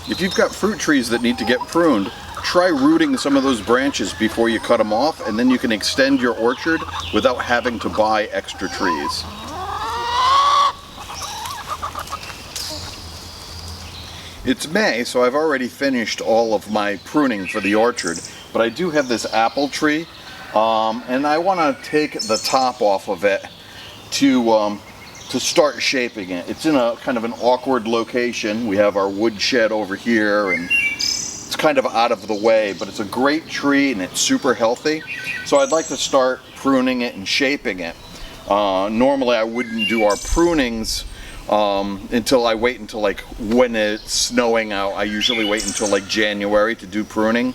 if you've got fruit trees that need to get pruned, try rooting some of those branches before you cut them off, and then you can extend your orchard without having to buy extra trees. It's May, so I've already finished all of my pruning for the orchard, but I do have this apple tree, and I want to take the top off of it to start shaping it. It's in a kind of an awkward location. We have our wood shed over here, and it's kind of out of the way, but it's a great tree and it's super healthy. So I'd like to start pruning it and shaping it. Normally I wouldn't do our prunings until I wait until like when it's snowing out. I usually wait until like January to do pruning.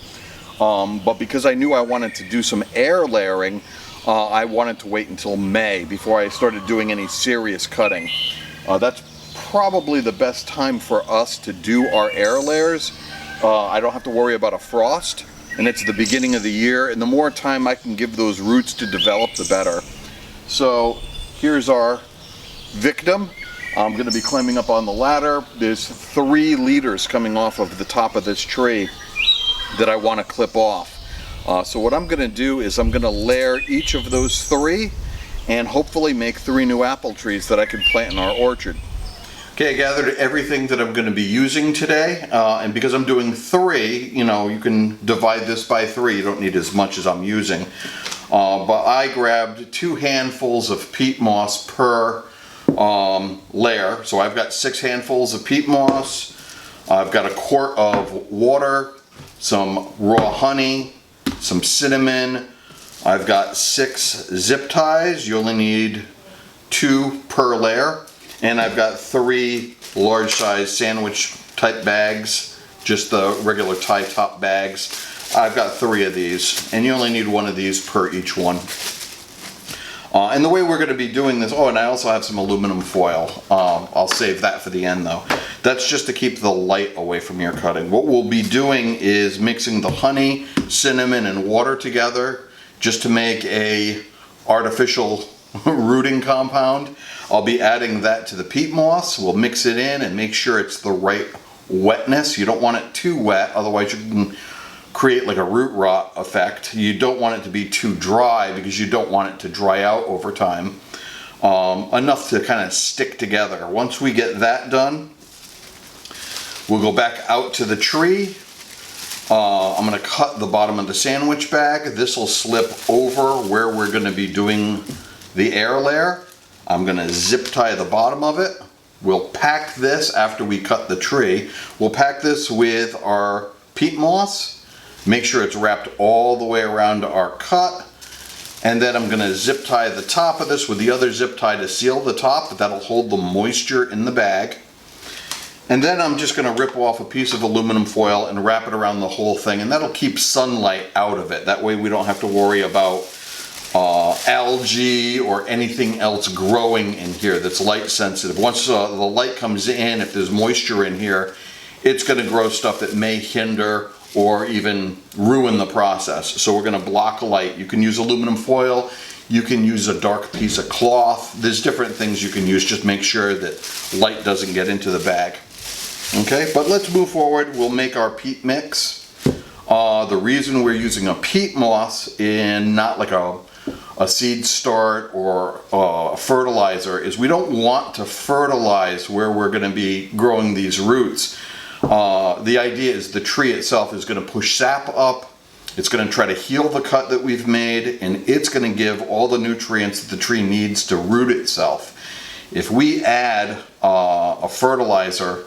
But because I knew I wanted to do some air layering, I wanted to wait until May before I started doing any serious cutting. That's probably the best time for us to do our air layers. I don't have to worry about a frost, and it's the beginning of the year, and the more time I can give those roots to develop, the better. So here's our victim. I'm going to be climbing up on the ladder. There's 3 leaders coming off of the top of this tree that I want to clip off. So what I'm going to do is I'm going to layer each of those 3 and hopefully make 3 new apple trees that I can plant in our orchard. Okay, I gathered everything that I'm going to be using today, and because I'm doing 3, you know, you can divide this by 3. You don't need as much as I'm using. But I grabbed 2 handfuls of peat moss per layer. So I've got 6 handfuls of peat moss. I've got a quart of water, some raw honey, some cinnamon. I've got 6 zip ties. You only need 2 per layer. And I've got 3 large size sandwich type bags, just the regular tie top bags. I've got 3 of these, and you only need 1 of these per each one. And the way we're going to be doing this, oh, and I also have some aluminum foil. I'll save that for the end though. That's just to keep the light away from your cutting. What we'll be doing is mixing the honey, cinnamon, and water together just to make a artificial rooting compound. I'll be adding that to the peat moss. We'll mix it in and make sure it's the right wetness. You don't want it too wet, otherwise you can create like a root rot effect. You don't want it to be too dry because you don't want it to dry out over time. Enough to kind of stick together. Once we get that done, we'll go back out to the tree. I'm going to cut the bottom of the sandwich bag. This will slip over where we're going to be doing the air layer. I'm going to zip tie the bottom of it. We'll pack this after we cut the tree. We'll pack this with our peat moss. Make sure it's wrapped all the way around our cut. And then I'm going to zip tie the top of this with the other zip tie to seal the top, but that'll hold the moisture in the bag. And then I'm just going to rip off a piece of aluminum foil and wrap it around the whole thing, and that'll keep sunlight out of it. That way we don't have to worry about algae or anything else growing in here that's light sensitive. Once the light comes in, if there's moisture in here, it's going to grow stuff that may hinder or even ruin the process. So we're going to block light. You can use aluminum foil, you can use a dark piece of cloth. There's different things you can use. Just make sure that light doesn't get into the bag. Okay, but let's move forward. We'll make our peat mix. The reason we're using a peat moss and not like a seed start or a fertilizer is we don't want to fertilize where we're going to be growing these roots. The idea is the tree itself is going to push sap up. It's going to try to heal the cut that we've made, and it's going to give all the nutrients that the tree needs to root itself. If we add a fertilizer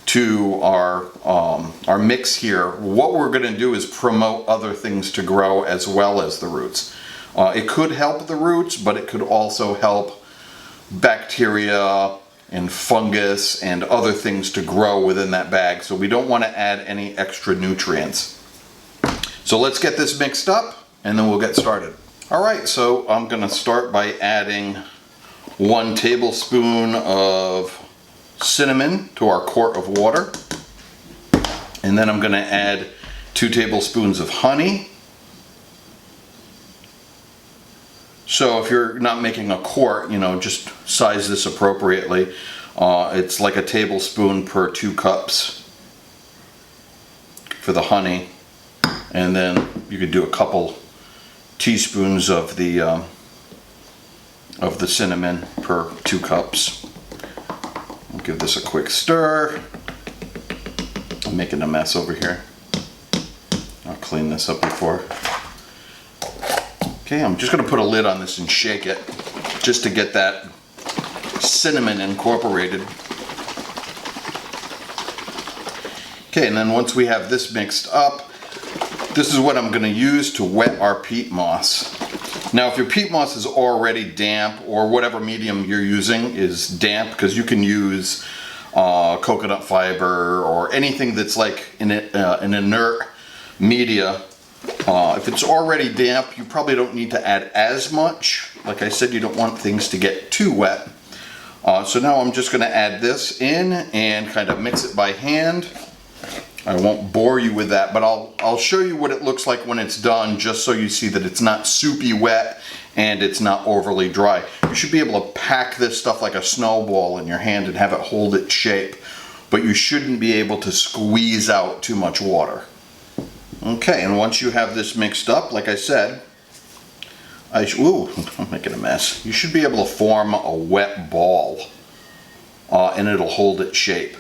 to our mix here, what we're going to do is promote other things to grow as well as the roots. It could help the roots, but it could also help bacteria and fungus and other things to grow within that bag. So we don't want to add any extra nutrients. So let's get this mixed up and then we'll get started. Alright, so I'm going to start by adding 1 tablespoon of cinnamon to our quart of water. And then I'm going to add 2 tablespoons of honey. So if you're not making a quart, you know, just size this appropriately. It's like a tablespoon per 2 cups. for the honey, and then you could do a couple teaspoons of the cinnamon per 2 cups. I'll give this a quick stir. I'm making a mess over here. I'll clean this up before. Okay, I'm just going to put a lid on this and shake it just to get that cinnamon incorporated. Okay, and then once we have this mixed up, this is what I'm going to use to wet our peat moss. Now, if your peat moss is already damp, or whatever medium you're using is damp, because you can use coconut fiber or anything that's like an inert media. If it's already damp, you probably don't need to add as much. Like I said, you don't want things to get too wet. So now I'm just going to add this in and kind of mix it by hand. I won't bore you with that, but I'll show you what it looks like when it's done, just so you see that it's not soupy wet and it's not overly dry. You should be able to pack this stuff like a snowball in your hand and have it hold its shape, but you shouldn't be able to squeeze out too much water. Okay, and once you have this mixed up, like I said, ooh, I'm making a mess. You should be able to form a wet ball, and it'll hold its shape.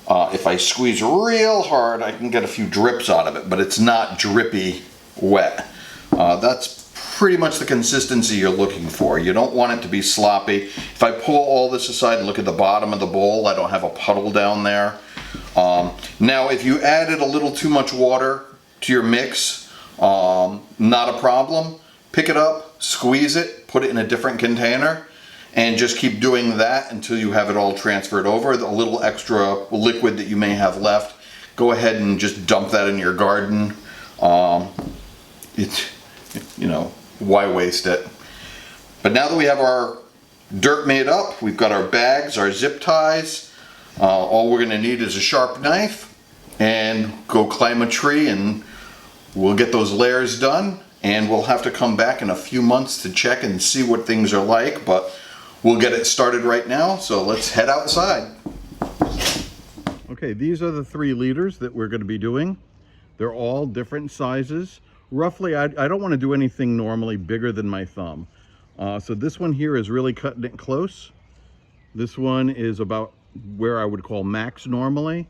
If I squeeze real hard, I can get a few drips out of it, but it's not drippy wet. That's pretty much the consistency you're looking for. You don't want it to be sloppy. If I pull all this aside and look at the bottom of the bowl, I don't have a puddle down there. Now, if you added a little too much water to your mix, not a problem. Pick it up, squeeze it, put it in a different container, and just keep doing that until you have it all transferred over. The little extra liquid that you may have left, go ahead and just dump that in your garden. You know, why waste it? But now that we have our dirt made up, we've got our bags, our zip ties, all we're gonna need is a sharp knife and go climb a tree, and we'll get those layers done, and we'll have to come back in a few months to check and see what things are like, but we'll get it started right now, so let's head outside. Okay, these are the 3 liters that we're going to be doing. They're all different sizes. Roughly, I don't want to do anything normally bigger than my thumb. So this one here is really cutting it close. This one is about where I would call max normally.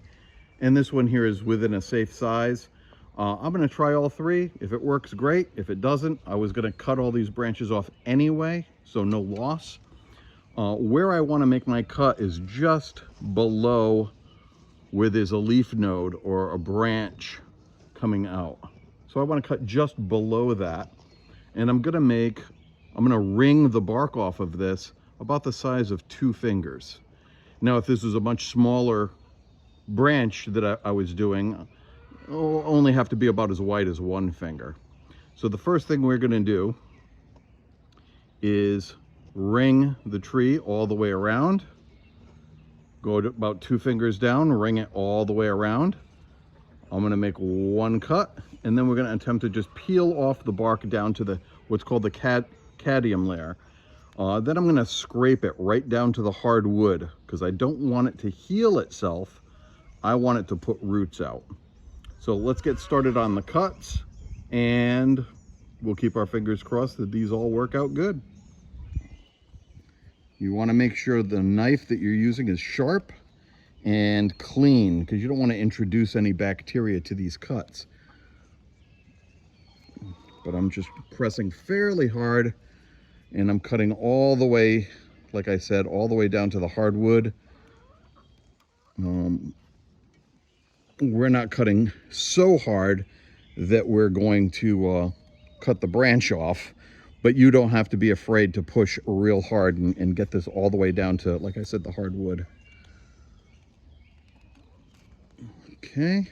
And this one here is within a safe size. I'm going to try all 3. If it works, great. If it doesn't, I was going to cut all these branches off anyway, so no loss. Where I want to make my cut is just below where there's a leaf node or a branch coming out. So I want to cut just below that, and I'm going to wring the bark off of this about the size of 2 fingers. Now, if this was a much smaller branch that I was doing, it'll only have to be about as wide as 1 finger. So the first thing we're going to do is wring the tree all the way around. Go to about 2 fingers down, wring it all the way around. I'm going to make 1 cut, and then we're going to attempt to just peel off the bark down to what's called the cadmium layer. Then I'm going to scrape it right down to the hard wood, because I don't want it to heal itself. I want it to put roots out. So let's get started on the cuts, and we'll keep our fingers crossed that these all work out good. You want to make sure the knife that you're using is sharp and clean, because you don't want to introduce any bacteria to these cuts. But I'm just pressing fairly hard, and I'm cutting all the way, like I said, all the way down to the hardwood. We're not cutting so hard that we're going to cut the branch off, but you don't have to be afraid to push real hard and get this all the way down to, like I said, the hardwood. Okay.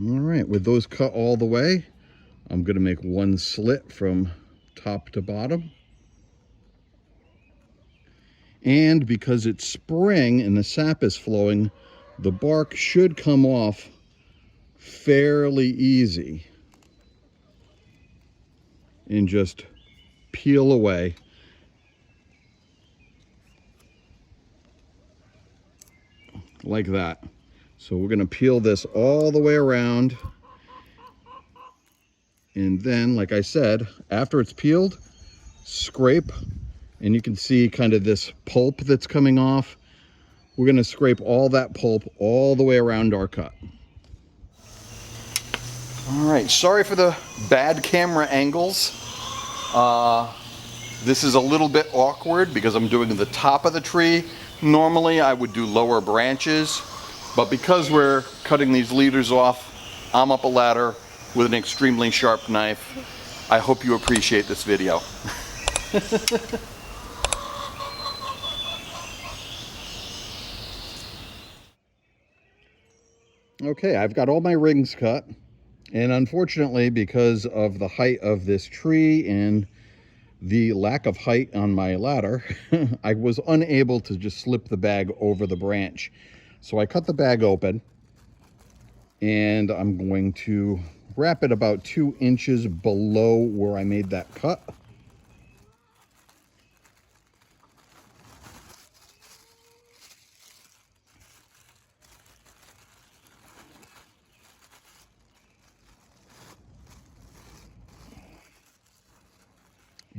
All right, with those cut all the way, I'm going to make 1 slit from top to bottom. And because it's spring and the sap is flowing, the bark should come off fairly easy. And just peel away. Like that. So we're going to peel this all the way around. And then, like I said, after it's peeled, scrape. And you can see kind of this pulp that's coming off. We're going to scrape all that pulp all the way around our cut. All right, sorry for the bad camera angles. This is a little bit awkward because I'm doing the top of the tree. Normally I would do lower branches, but because we're cutting these leaders off, I'm up a ladder with an extremely sharp knife. I hope you appreciate this video. Okay, I've got all my rings cut, and unfortunately, because of the height of this tree and the lack of height on my ladder, I was unable to just slip the bag over the branch. So I cut the bag open, and I'm going to wrap it about 2 inches below where I made that cut.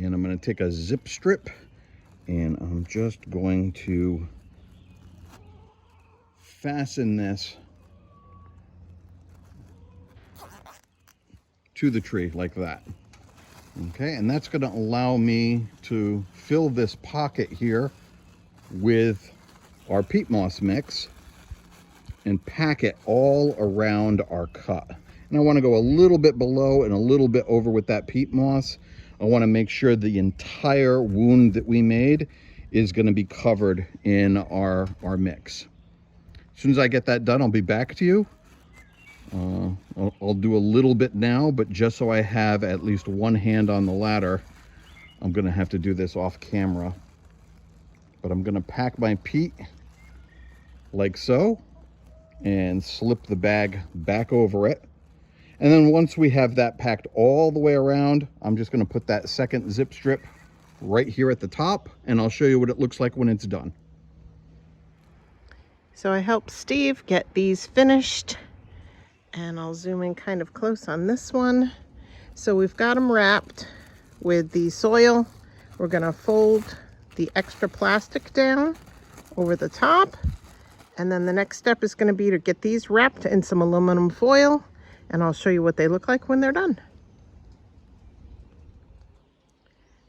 And I'm going to take a zip strip, and I'm just going to fasten this to the tree like that. Okay, and that's going to allow me to fill this pocket here with our peat moss mix and pack it all around our cut. And I want to go a little bit below and a little bit over with that peat moss. I want to make sure the entire wound that we made is going to be covered in our mix. As soon as I get that done, I'll be back to you. I'll do a little bit now, but just so I have at least one hand on the ladder, I'm going to have to do this off camera. But I'm going to pack my peat like so and slip the bag back over it. And then once we have that packed all the way around, I'm just going to put that second zip strip right here at the top, and I'll show you what it looks like when it's done. So I helped Steve get these finished, and I'll zoom in kind of close on this one. So we've got them wrapped with the soil. We're going to fold the extra plastic down over the top, and then the next step is going to be to get these wrapped in some aluminum foil, and I'll show you what they look like when they're done.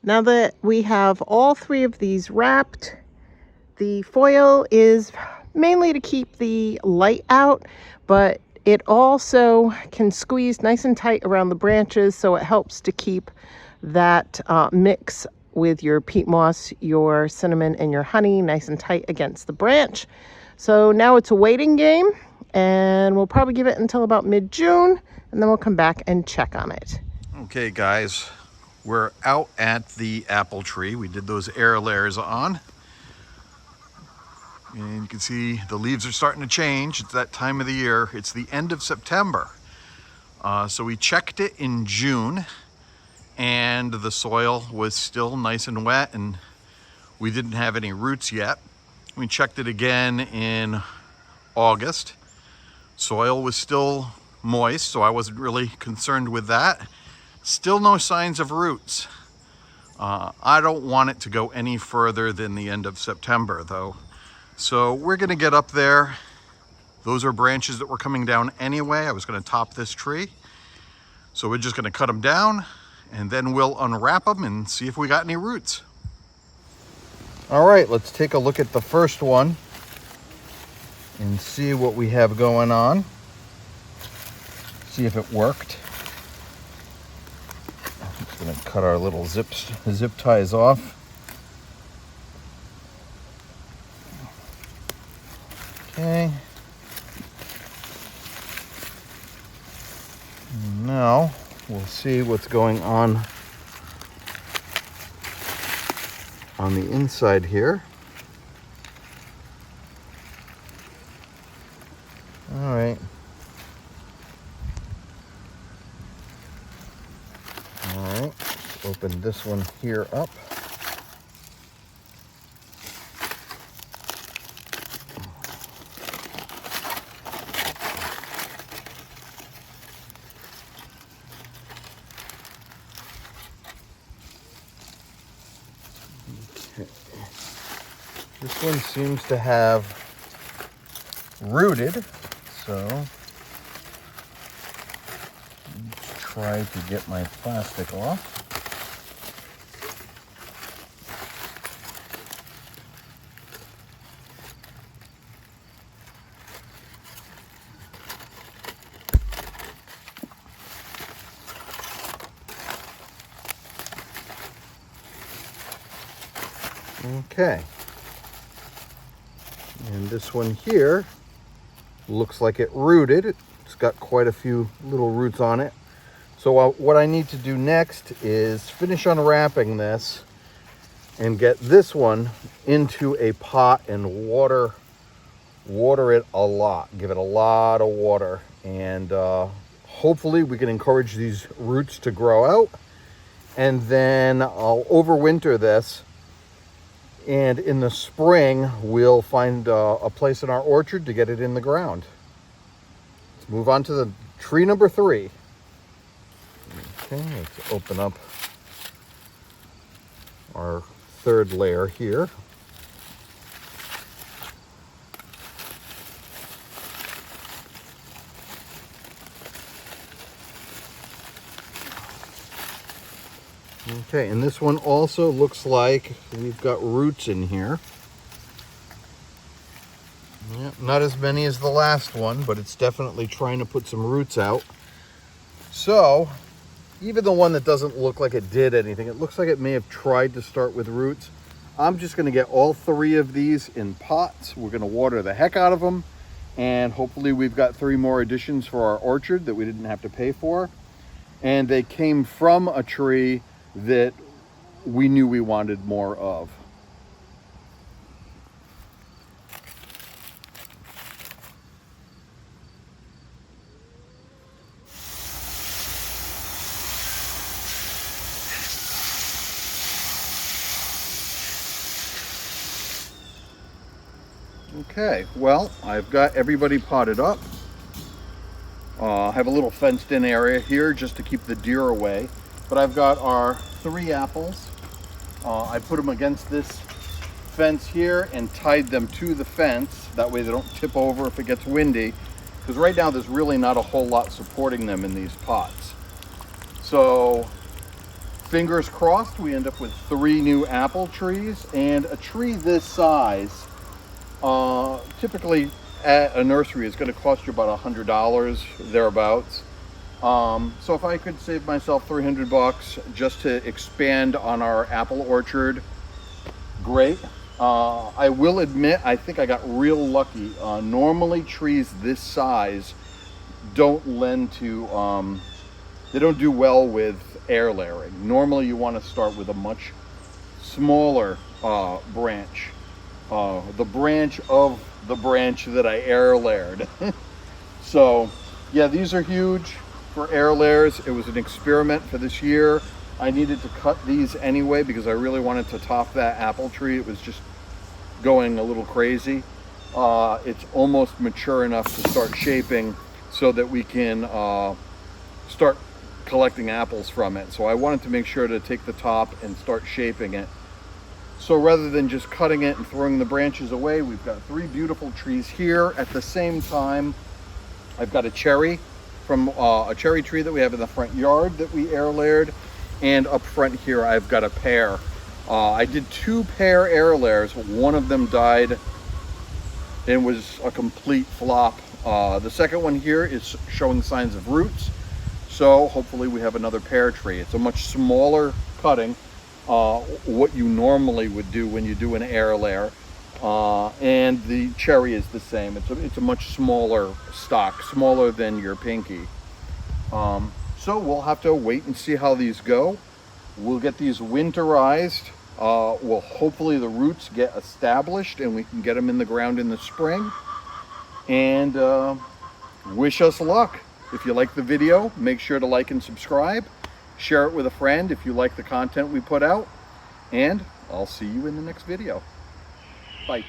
Now that we have all 3 of these wrapped, the foil is mainly to keep the light out, but it also can squeeze nice and tight around the branches, so it helps to keep that mix with your peat moss, your cinnamon, and your honey nice and tight against the branch. So now it's a waiting game, and we'll probably give it until about mid-June, and then we'll come back and check on it. Okay guys, we're out at the apple tree. We did those air layers on, and you can see the leaves are starting to change. It's that time of the year. It's the end of September. So we checked it in June, and the soil was still nice and wet, and we didn't have any roots yet. We checked it again in August. Soil was still moist, so I wasn't really concerned with that. Still no signs of roots. I don't want it to go any further than the end of September though. So we're gonna get up there. Those are branches that were coming down anyway. I was gonna top this tree. So we're just gonna cut them down, and then we'll unwrap them and see if we got any roots. All right, let's take a look at the first one and see what we have going on. See if it worked. I'm just gonna cut our little zip ties off. Okay. Now we'll see what's going on the inside here. All right. All right, let's open this one here up. This one seems to have rooted, so let's try to get my plastic off. Okay, and this one here looks like it rooted. It's got quite a few little roots on it. So what I need to do next is finish unwrapping this and get this one into a pot and water it a lot. Give it a lot of water, and hopefully we can encourage these roots to grow out. And then I'll overwinter this, and in the spring we'll find a place in our orchard to get it in the ground. Let's move on to the tree number 3. Okay, let's open up our 3rd layer here. Okay, and this one also looks like we've got roots in here. Yeah, not as many as the last one, but it's definitely trying to put some roots out. So, even the one that doesn't look like it did anything, it looks like it may have tried to start with roots. I'm just going to get all 3 of these in pots. We're going to water the heck out of them, and hopefully we've got 3 more additions for our orchard that we didn't have to pay for. And they came from a tree that we knew we wanted more of. Okay, well, I've got everybody potted up. I have a little fenced in area here just to keep the deer away. But I've got our 3 apples. I put them against this fence here and tied them to the fence. That way they don't tip over if it gets windy. Because right now there's really not a whole lot supporting them in these pots. So fingers crossed we end up with 3 new apple trees. And a tree this size, typically at a nursery is going to cost you about $100, thereabouts. So if I could save myself $300 just to expand on our apple orchard, great. I will admit, I think I got real lucky. Normally trees this size don't lend to, they don't do well with air layering. Normally you want to start with a much smaller branch. The branch of the branch that I air layered. So yeah, these are huge for air layers. It was an experiment for this year. I needed to cut these anyway because I really wanted to top that apple tree. It was just going a little crazy. It's almost mature enough to start shaping so that we can start collecting apples from it. So I wanted to make sure to take the top and start shaping it. So rather than just cutting it and throwing the branches away, we've got 3 beautiful trees here. At the same time, I've got a cherry from a cherry tree that we have in the front yard that we air layered. And up front here, I've got a pear. I did 2 pear air layers. One of them died and was a complete flop. The second one here is showing signs of roots. So hopefully we have another pear tree. It's a much smaller cutting. What you normally would do when you do an air layer, and the cherry is the same. It's a much smaller stock, smaller than your pinky. So we'll have to wait and see how these go. We'll get these winterized. Well, hopefully the roots get established and we can get them in the ground in the spring. And wish us luck. If you like the video, make sure to like and subscribe. Share it with a friend if you like the content we put out, and I'll see you in the next video. Bye.